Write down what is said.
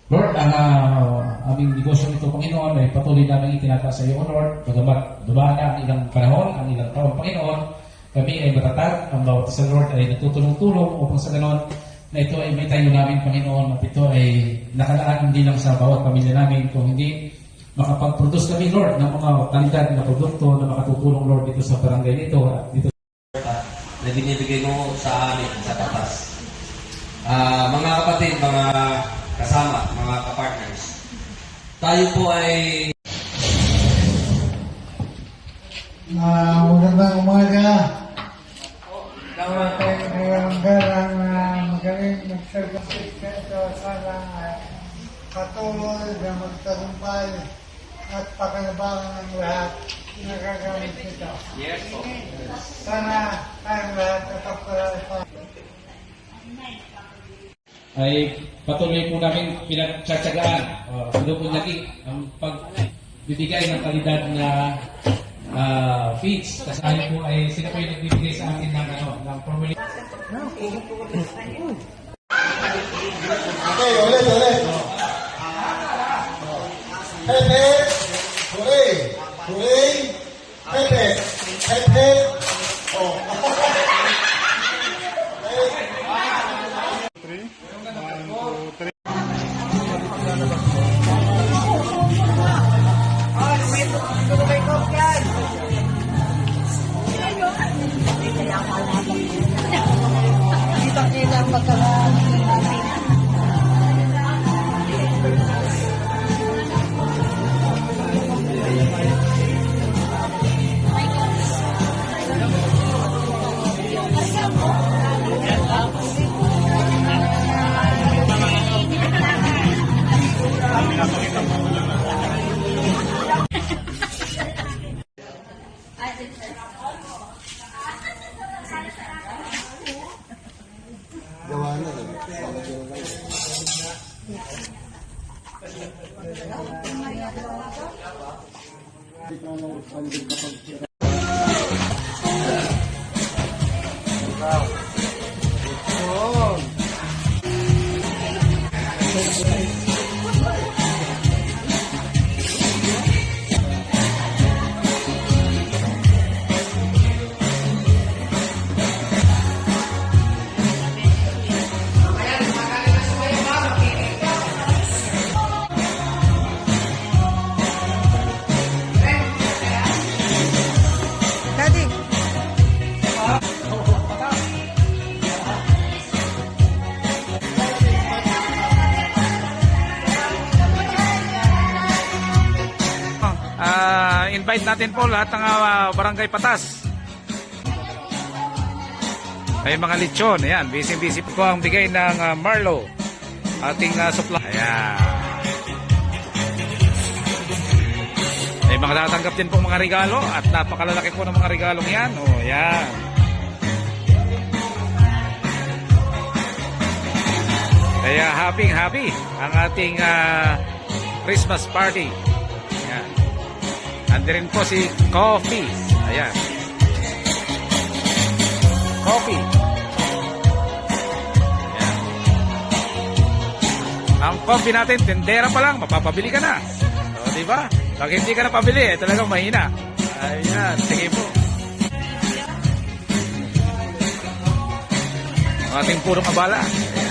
Lord, ang aming negosyo nito, Panginoon, ay patuloy namin itinataas sa iyo, Lord. Bagamat dumaan na ang ilang panahon, ang ilang taon, Panginoon, kami ay matatag. Ang bawat isa, Lord, ay natutulong-tulong upang sa ganon na ito ay may tayo namin, Panginoon, at ito ay nakalaan hindi lang sa bawat pamilya namin, kung hindi makapag-produce kami, Lord, ng mga kalidad na produkto na makatutulong, Lord, dito sa barangay nito at dito na binibigay mo sa amin sa Patas. Mga kapatid, mga kasama, mga kapartners, tayo po ay magandang umaga. Dapat tayo nilanggar ang magaling magservisip ito. Sana patuloy na magtagumpay at pakinabangan ng lahat na gagamit nito. yes po. Sana tayong lahat natapos pa. ay patuloy po namin pinagtsatsagaan. Ano po naging ang pagbibigay ng kalidad na feeds. Kasali po ay sila po yung nagbibigay sa akin ng formula. Okay, ulit. Pepe, hooray, hooray, Pepe, Pepe, oh. Dito nila pagkakaroon. Gawa na eh. Invite natin po lahat ng barangay Patas. May mga lechon, ayan, busy po ang bigay ng Marlo, ating supply. Ayan. May mga tatanggap din pong mga regalo at napakalalaki po ng mga regalong yan. O, ayan. Kaya happy ang ating Christmas party. Ayan. Andirin po si Coffee. Ayan. Coffee. Ayan. Ang coffee natin, tendera pa lang, mapapabili ka na. O, diba? Pag hindi ka na pabili, talagang mahina. Ayan. Sige po. Ang ating purong abala. Ayan.